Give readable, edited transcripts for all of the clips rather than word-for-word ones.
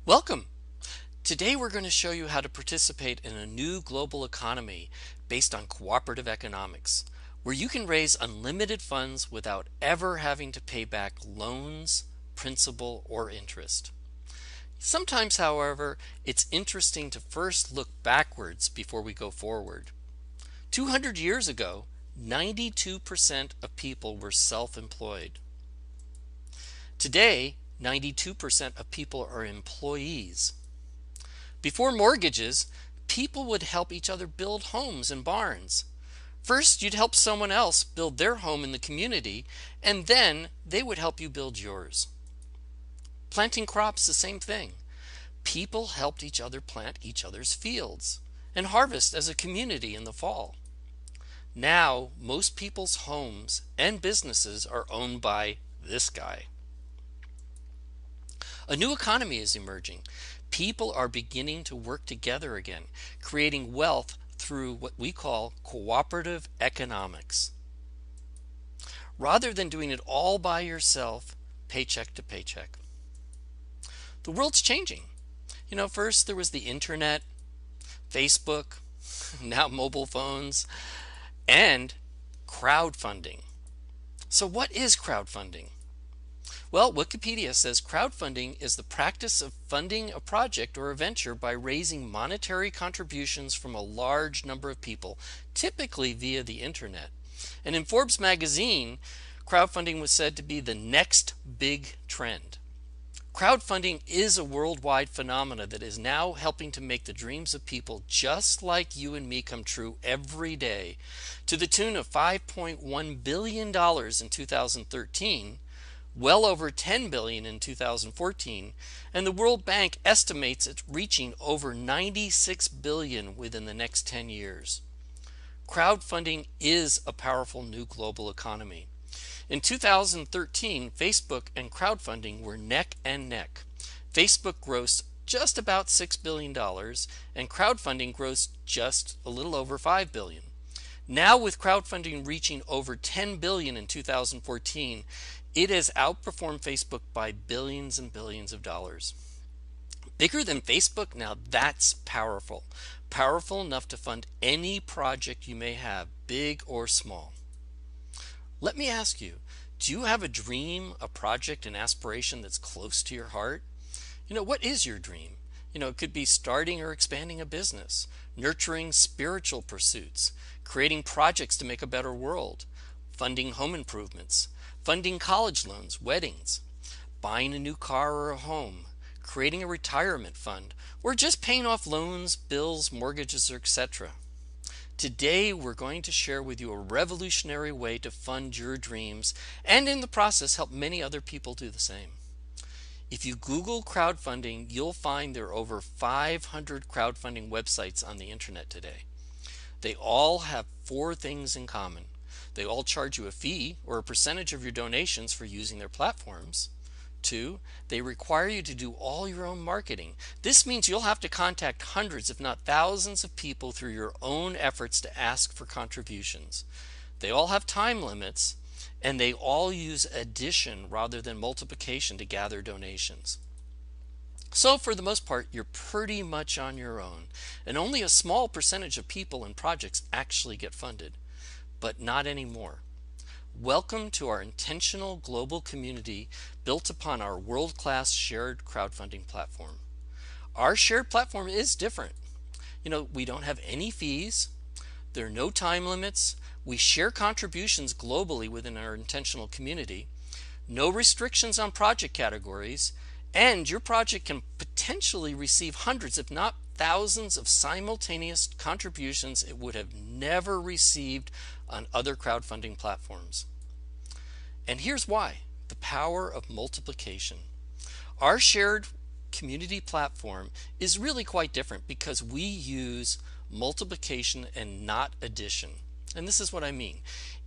Welcome! Today we're going to show you how to participate in a new global economy based on cooperative economics, where you can raise unlimited funds without ever having to pay back loans, principal, or interest. Sometimes, however, it's interesting to first look backwards before we go forward. 200 years ago, 92% of people were self-employed. Today, 92% of people are employees. Before mortgages, people would help each other build homes and barns. First, you'd help someone else build their home in the community, and then they would help you build yours. Planting crops, the same thing. People helped each other plant each other's fields and harvest as a community in the fall. Now, most people's homes and businesses are owned by this guy. A new economy is emerging. People are beginning to work together again, creating wealth through what we call cooperative economics. Rather than doing it all by yourself, paycheck to paycheck. The world's changing. First there was the internet, Facebook, now mobile phones, and crowdfunding. So what is crowdfunding? Well, Wikipedia says crowdfunding is the practice of funding a project or a venture by raising monetary contributions from a large number of people, typically via the internet. And in Forbes magazine, crowdfunding was said to be the next big trend. Crowdfunding is a worldwide phenomenon that is now helping to make the dreams of people just like you and me come true every day, to the tune of $5.1 billion in 2013, well over $10 billion in 2014, and the World Bank estimates it reaching over $96 billion within the next 10 years. Crowdfunding is a powerful new global economy. In 2013, Facebook and crowdfunding were neck and neck. Facebook grossed just about $6 billion, and crowdfunding grossed just a little over $5 billion. Now, with crowdfunding reaching over $10 billion in 2014, it has outperformed Facebook by billions and billions of dollars. Bigger than Facebook? Now that's powerful. Powerful enough to fund any project you may have, big or small. Let me ask you, do you have a dream, a project, an aspiration that's close to your heart? What is your dream? It could be starting or expanding a business, nurturing spiritual pursuits, creating projects to make a better world, funding home improvements, funding college loans, weddings, buying a new car or a home, creating a retirement fund, or just paying off loans, bills, mortgages, etc. Today we're going to share with you a revolutionary way to fund your dreams and in the process help many other people do the same. If you Google crowdfunding, you'll find there are over 500 crowdfunding websites on the internet today. They all have four things in common. They all charge you a fee or a percentage of your donations for using their platforms. 2, they require you to do all your own marketing. This means you'll have to contact hundreds, if not thousands of people through your own efforts to ask for contributions. They all have time limits, and they all use addition rather than multiplication to gather donations. So for the most part, you're pretty much on your own, and only a small percentage of people and projects actually get funded. But not anymore. Welcome to our intentional global community built upon our world-class shared crowdfunding platform. Our shared platform is different. We don't have any fees. There are no time limits. We share contributions globally within our intentional community. No restrictions on project categories. And your project can potentially receive hundreds, if not thousands, of simultaneous contributions it would have never received on other crowdfunding platforms. And here's why: the power of multiplication. Our shared community platform is really quite different because we use multiplication and not addition. And this is what I mean.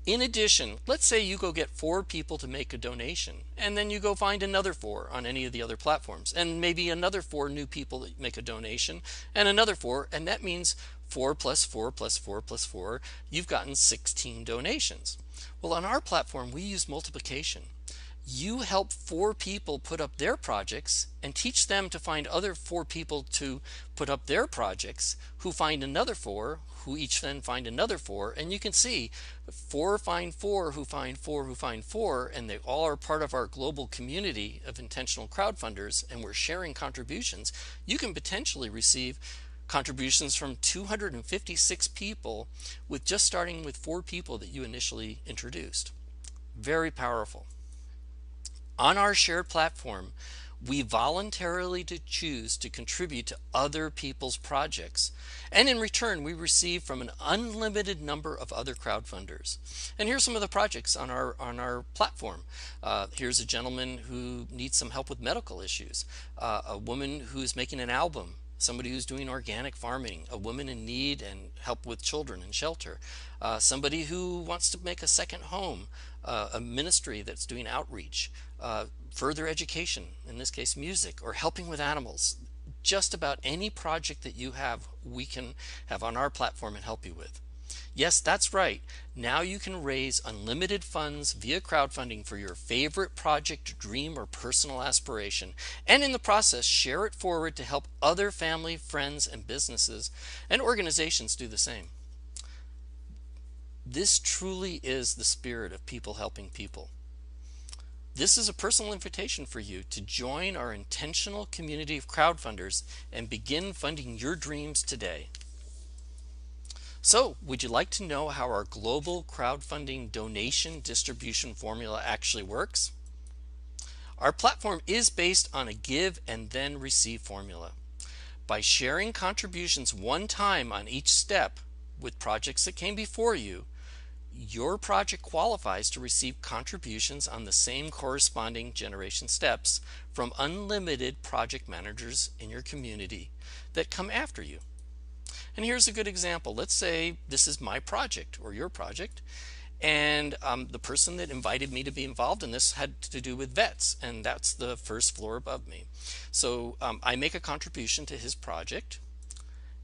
In addition, let's say you go get 4 people to make a donation, and then you go find another 4 on any of the other platforms, and maybe another 4 new people that make a donation, and another 4, and that means 4 plus 4 plus 4 plus 4, you've gotten 16 donations. Well, on our platform, we use multiplication. You help 4 people put up their projects and teach them to find other 4 people to put up their projects, who find another 4, who each then find another 4. And you can see 4 find 4, who find 4, who find 4, and they all are part of our global community of intentional crowdfunders, and we're sharing contributions. You can potentially receive contributions from 256 people with just starting with 4 people that you initially introduced. Very powerful. On our shared platform, we voluntarily choose to contribute to other people's projects, and in return we receive from an unlimited number of other crowdfunders. And here's some of the projects on our platform. Here's a gentleman who needs some help with medical issues, a woman who's making an album, somebody who's doing organic farming, a woman in need and help with children and shelter, somebody who wants to make a second home, a ministry that's doing outreach, further education, in this case music, or helping with animals. Just about any project that you have, we can have on our platform and help you with. Yes, that's right. Now you can raise unlimited funds via crowdfunding for your favorite project, dream, or personal aspiration, and in the process share it forward to help other family, friends, and businesses and organizations do the same. This truly is the spirit of people helping people. This is a personal invitation for you to join our intentional community of crowdfunders and begin funding your dreams today. So, would you like to know how our global crowdfunding donation distribution formula actually works? Our platform is based on a give and then receive formula. By sharing contributions one time on each step with projects that came before you, your project qualifies to receive contributions on the same corresponding generation steps from unlimited project managers in your community that come after you. And here's a good example. Let's say this is my project or your project, and the person that invited me to be involved in this had to do with vets, and that's the first floor above me. So I make a contribution to his project,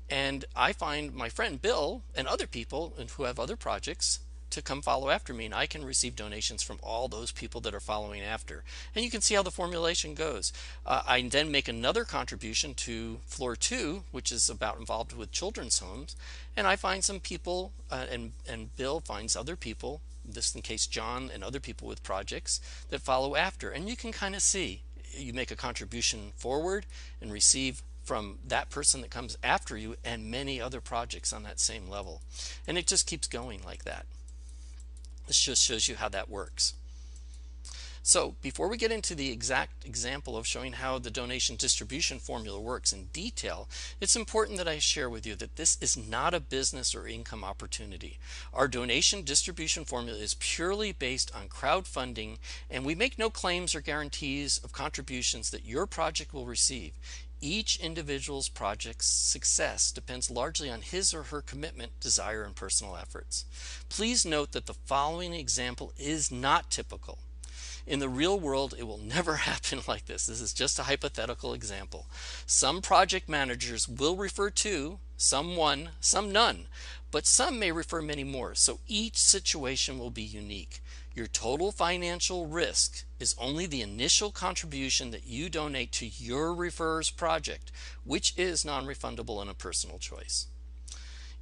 and I find my friend Bill and other people who have other projects to come follow after me, and I can receive donations from all those people that are following after. And you can see how the formulation goes. I then make another contribution to floor 2, which is involved with children's homes, and I find some people, and Bill finds other people, this in case John and other people with projects that follow after. And you can kind of see, you make a contribution forward and receive from that person that comes after you and many other projects on that same level. And it just keeps going like that. This just shows you how that works. So before we get into the exact example of showing how the donation distribution formula works in detail, it's important that I share with you that this is not a business or income opportunity. Our donation distribution formula is purely based on crowdfunding, and we make no claims or guarantees of contributions that your project will receive. Each individual's project's success depends largely on his or her commitment, desire, and personal efforts. Please note that the following example is not typical. In the real world, it will never happen like this. This is just a hypothetical example. Some project managers will refer to, some one, some none, but some may refer many more, so each situation will be unique. Your total financial risk is only the initial contribution that you donate to your referrer's project, which is non-refundable and a personal choice.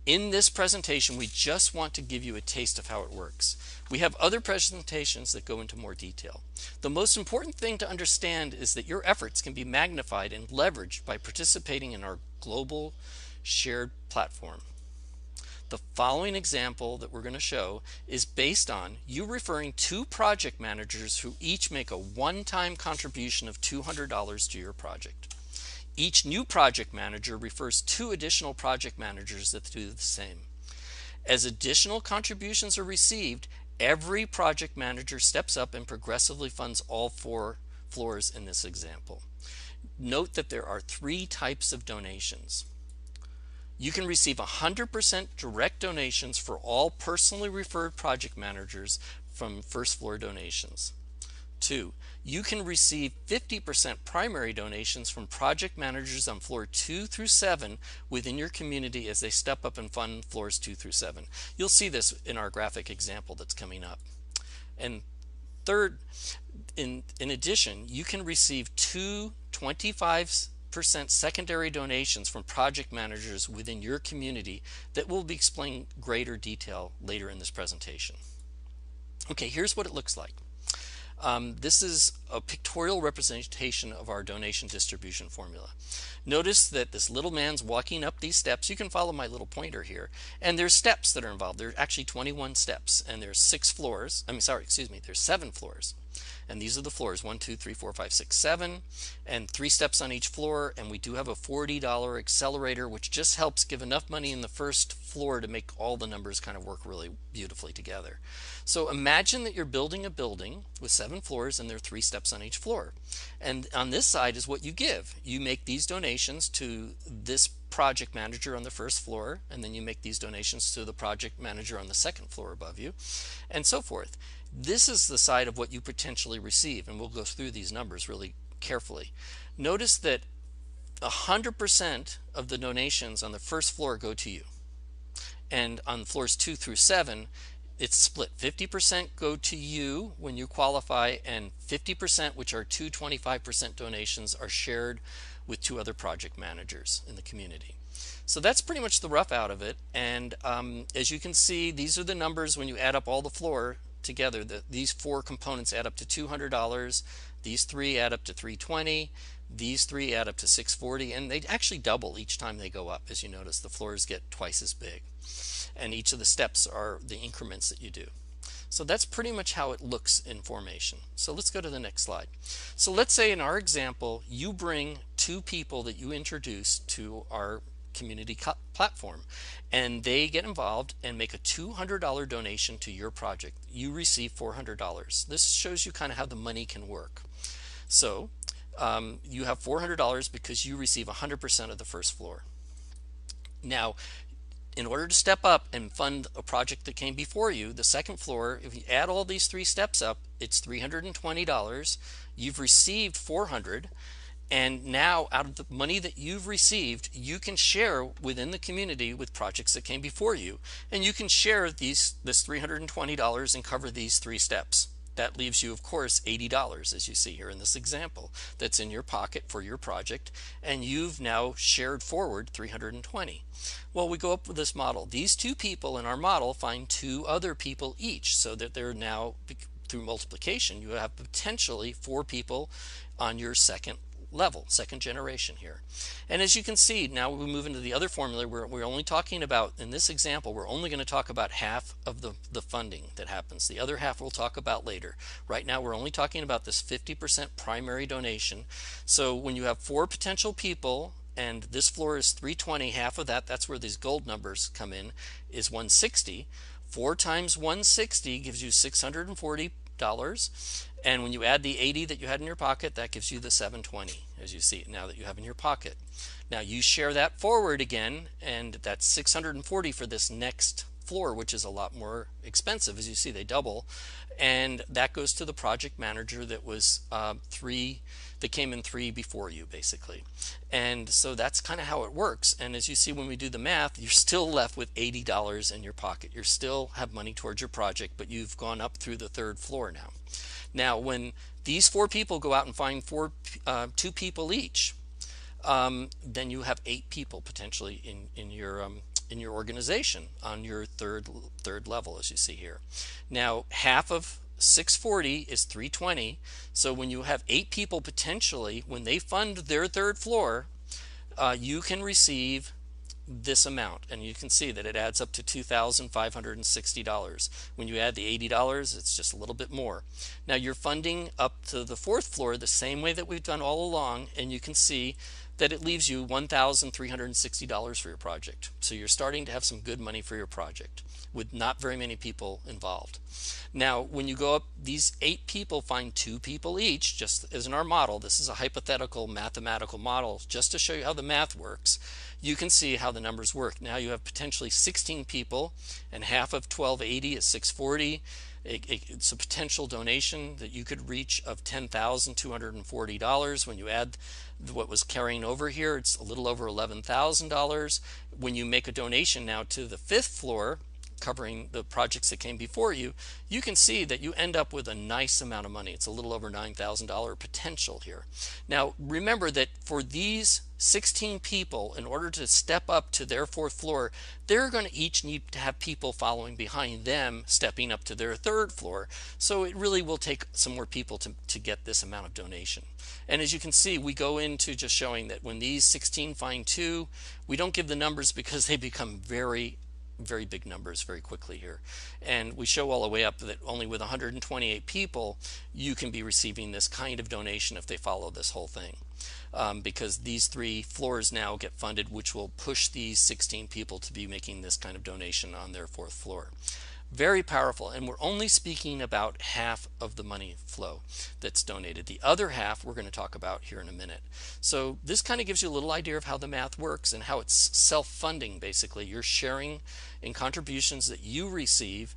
In this presentation, we just want to give you a taste of how it works. We have other presentations that go into more detail. The most important thing to understand is that your efforts can be magnified and leveraged by participating in our global shared platform. The following example that we're going to show is based on you referring 2 project managers who each make a one-time contribution of $200 to your project. Each new project manager refers 2 additional project managers that do the same. As additional contributions are received, every project manager steps up and progressively funds all 4 floors in this example. Note that there are 3 types of donations. You can receive 100% direct donations for all personally referred project managers from first floor donations. 2, you can receive 50% primary donations from project managers on floor 2 through 7 within your community as they step up and fund floors 2 through 7. You'll see this in our graphic example that's coming up. And third, in addition, you can receive two 25% secondary donations from project managers within your community that will be explained in greater detail later in this presentation. Okay, here's what it looks like. This is a pictorial representation of our donation distribution formula. Notice that this little man's walking up these steps. You can follow my little pointer here. And there's steps that are involved. There are actually 21 steps, and there's 6 floors. There's 7 floors. And these are the floors, 1, 2, 3, 4, 5, 6, 7, and 3 steps on each floor. And we do have a $40 accelerator, which just helps give enough money in the first floor to make all the numbers kind of work really beautifully together. So imagine that you're building a building with 7 floors, and there are 3 steps on each floor. And on this side is what you give. You make these donations to this project manager on the first floor, and then you make these donations to the project manager on the second floor above you, and so forth. This is the side of what you potentially receive, and we'll go through these numbers really carefully. Notice that 100% of the donations on the first floor go to you, and on floors 2 through 7 it's split. 50% go to you when you qualify, and 50%, which are two 25% donations, are shared with 2 other project managers in the community. So that's pretty much the rough out of it. And as you can see, these are the numbers when you add up all the floor together. These 4 components add up to $200. These 3 add up to $320. These 3 add up to $640, and they actually double each time they go up. As you notice, the floors get twice as big, and each of the steps are the increments that you do. So that's pretty much how it looks in formation. So let's go to the next slide. So let's say in our example, you bring 2 people that you introduce to our community platform, and they get involved and make a $200 donation to your project. You receive $400. This shows you kind of how the money can work. So you have $400 because you receive 100% of the first floor. Now, in order to step up and fund a project that came before you, the second floor, if you add all these 3 steps up, it's $320. You've received $400, and now out of the money that you've received, you can share within the community with projects that came before you, and you can share this $320 and cover these 3 steps. That leaves you, of course, $80, as you see here in this example, that's in your pocket for your project, and you've now shared forward $320. Well, we go up with this model. These 2 people in our model find 2 other people each, so that they're now, through multiplication, you have potentially 4 people on your second level, second generation here. And as you can see, now we move into the other formula. We're only talking about, in this example, we're only going to talk about half of the funding that happens. The other half we'll talk about later. Right now we're only talking about this 50% primary donation. So when you have 4 potential people, and this floor is $320, half of that, that's where these gold numbers come in, is $160. 4 times $160 gives you $640. And when you add the $80 that you had in your pocket, that gives you the $720, as you see it now that you have in your pocket. Now you share that forward again, and that's $640 for this next floor, which is a lot more expensive. As you see, they double, and that goes to the project manager that was that came in 3 before you, basically. And so that's kind of how it works. And as you see, when we do the math, you're still left with $80 in your pocket. You still have money towards your project, but you've gone up through the 3rd floor now. Now, when these 4 people go out and find 2 people each, then you have 8 people potentially in your organization on your third level, as you see here. Now, half of 640 is 320. So when you have 8 people potentially, when they fund their 3rd floor, you can receive this amount, and you can see that it adds up to $2,560. When you add the $80, it's just a little bit more. Now you're funding up to the 4th floor the same way that we've done all along, and you can see that it leaves you $1,360 for your project. So you're starting to have some good money for your project with not very many people involved. Now when you go up, these 8 people find 2 people each, just as in our model. This is a hypothetical mathematical model just to show you how the math works. You can see how the numbers work. Now you have potentially 16 people, and half of 1280 is 640. It's a potential donation that you could reach of $10,240. When you add what was carrying over here, it's a little over $11,000. When you make a donation now to the 5th floor, covering the projects that came before you, you can see that you end up with a nice amount of money. It's a little over $9,000 potential here. Now, remember that for these 16 people, in order to step up to their fourth floor, they're going to each need to have people following behind them stepping up to their third floor. So it really will take some more people to get this amount of donation. And as you can see, we go into just showing that when these 16 find 2, we don't give the numbers because they become very big numbers very quickly here. And we show all the way up that only with 128 people, you can be receiving this kind of donation if they follow this whole thing. Because these 3 floors now get funded, which will push these 16 people to be making this kind of donation on their fourth floor. Very powerful, and we're only speaking about half of the money flow that's donated. The other half we're going to talk about here in a minute. So this kind of gives you a little idea of how the math works and how it's self-funding. Basically, you're sharing in contributions that you receive,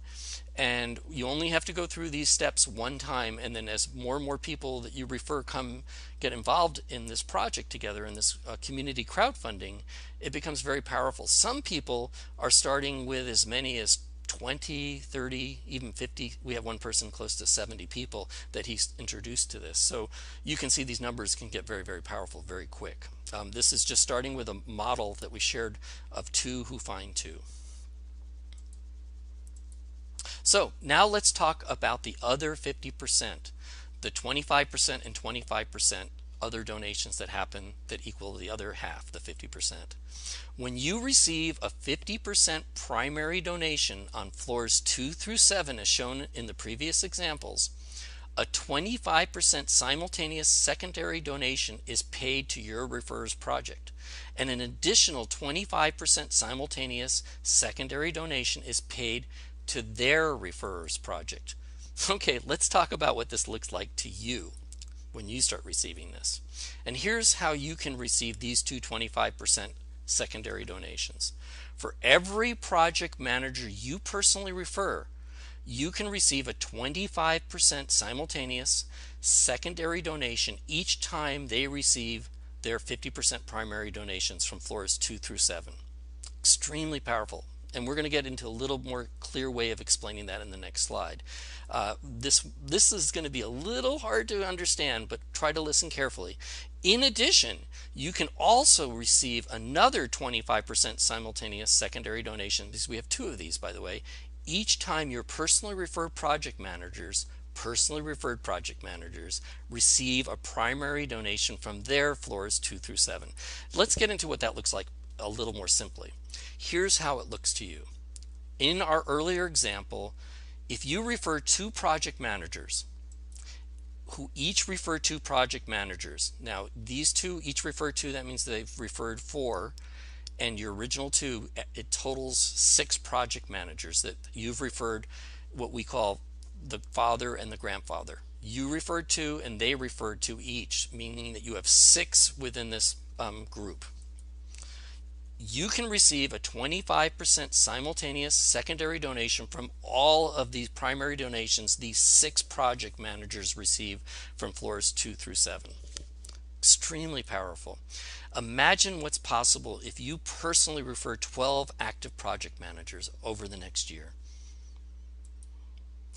and you only have to go through these steps one time, and then as more and more people that you refer come get involved in this project together, in this community crowdfunding, it becomes very powerful. Some people are starting with as many as 20, 30, even 50. We have one person close to 70 people that he's introduced to this. So you can see these numbers can get very powerful very quick. This is just starting with a model that we shared of 2 who find 2. So now let's talk about the other 50%, the 25% and 25% other donations that happen that equal the other half, the 50%. When you receive a 50% primary donation on floors 2 through 7 as shown in the previous examples, a 25% simultaneous secondary donation is paid to your referrer's project, and an additional 25% simultaneous secondary donation is paid to their referrer's project. Okay, let's talk about what this looks like to you when you start receiving this. And here's how you can receive these two 25% secondary donations. For every project manager you personally refer, you can receive a 25% simultaneous secondary donation each time they receive their 50% primary donations from floors 2 through 7. Extremely powerful. And we're going to get into a little more clear way of explaining that in the next slide. This is going to be a little hard to understand, but try to listen carefully. In addition, you can also receive another 25% simultaneous secondary donation, because we have 2 of these, by the way, each time your personally referred project managers receive a primary donation from their floors 2 through 7. Let's get into what that looks like a little more simply. Here's how it looks to you. In our earlier example, if you refer 2 project managers who each refer 2 project managers, now these 2 each refer 2, that means they've referred 4, and your original 2, it totals 6 project managers that you've referred, what we call the father and the grandfather. You referred 2 and they referred 2 each, meaning that you have 6 within this group. You can receive a 25% simultaneous secondary donation from all of these primary donations these 6 project managers receive from floors 2 through 7. Extremely powerful. Imagine what's possible if you personally refer 12 active project managers over the next year.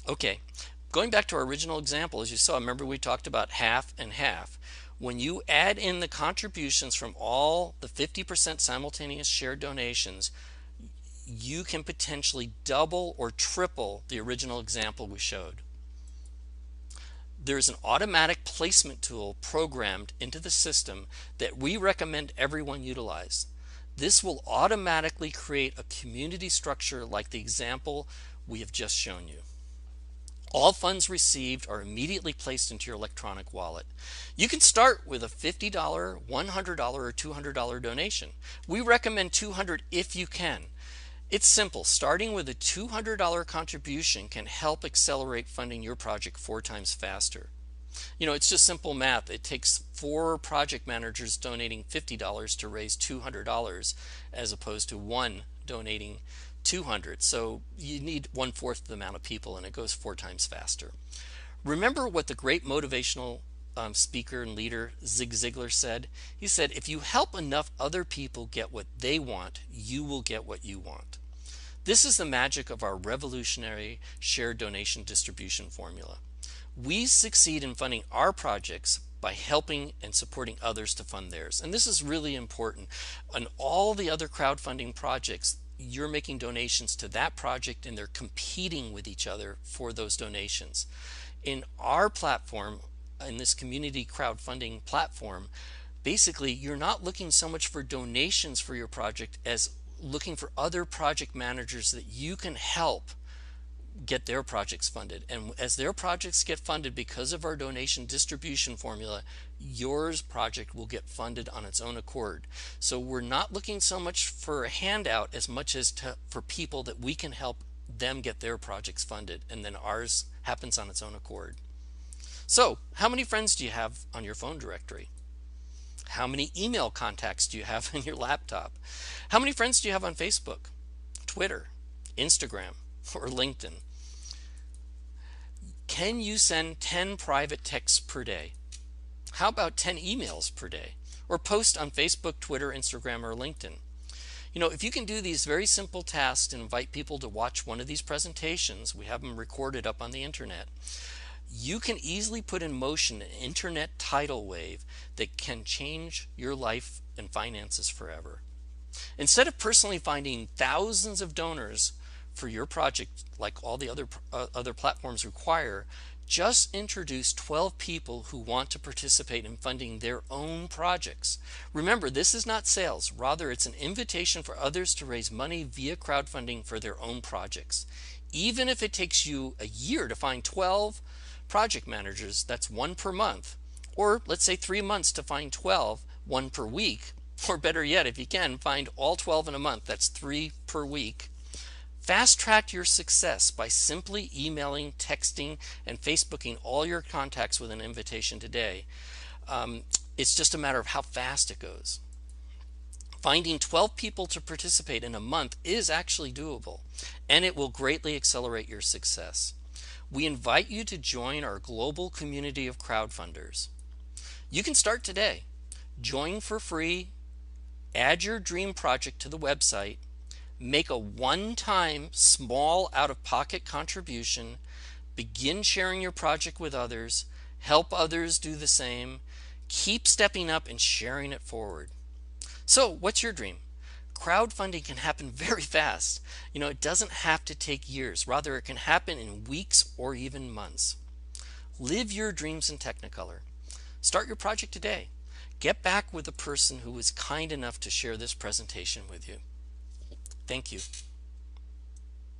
Okay, going back to our original example, as you saw, remember we talked about half and half. When you add in the contributions from all the 50% simultaneous shared donations, you can potentially double or triple the original example we showed. There's an automatic placement tool programmed into the system that we recommend everyone utilize. This will automatically create a community structure like the example we have just shown you. All funds received are immediately placed into your electronic wallet. You can start with a $50, $100, or $200 donation. We recommend $200 if you can. It's simple. Starting with a $200 contribution can help accelerate funding your project 4 times faster. You know, it's just simple math. It takes 4 project managers donating $50 to raise $200 as opposed to 1 donating $200. So you need 1/4 the amount of people, and it goes 4 times faster. Remember what the great motivational speaker and leader Zig Ziglar said? He said, if you help enough other people get what they want, you will get what you want. This is the magic of our revolutionary shared donation distribution formula. We succeed in funding our projects by helping and supporting others to fund theirs. And this is really important. On all the other crowdfunding projects, you're making donations to that project and they're competing with each other for those donations. In our platform, in this community crowdfunding platform, basically you're not looking so much for donations for your project as looking for other project managers that you can help get their projects funded. And as their projects get funded because of our donation distribution formula, yours project will get funded on its own accord. So we're not looking so much for a handout as much as for people that we can help them get their projects funded, and then ours happens on its own accord. So how many friends do you have on your phone directory? How many email contacts do you have in your laptop? How many friends do you have on Facebook, Twitter, Instagram, or LinkedIn? Can you send 10 private texts per day? How about 10 emails per day? Or post on Facebook, Twitter, Instagram, or LinkedIn? You know, if you can do these very simple tasks and invite people to watch one of these presentations, we have them recorded up on the internet, you can easily put in motion an internet tidal wave that can change your life and finances forever. Instead of personally finding thousands of donors for your project like all the other platforms require, just introduce 12 people who want to participate in funding their own projects. Remember, this is not sales. Rather, it's an invitation for others to raise money via crowdfunding for their own projects. Even if it takes you a year to find 12 project managers, that's one per month, or let's say 3 months to find 12, one per week, or better yet, if you can, find all 12 in a month, that's 3 per week. Fast track your success by simply emailing, texting, and Facebooking all your contacts with an invitation today. It's just a matter of how fast it goes. Finding 12 people to participate in a month is actually doable, and it will greatly accelerate your success. We invite you to join our global community of crowdfunders. You can start today. Join for free, add your dream project to the website, make a one-time small out-of-pocket contribution, begin sharing your project with others, help others do the same, keep stepping up and sharing it forward. So, what's your dream? Crowdfunding can happen very fast. You know, it doesn't have to take years. Rather, it can happen in weeks or even months. Live your dreams in Technicolor. Start your project today. Get back with the person who was kind enough to share this presentation with you. Thank you.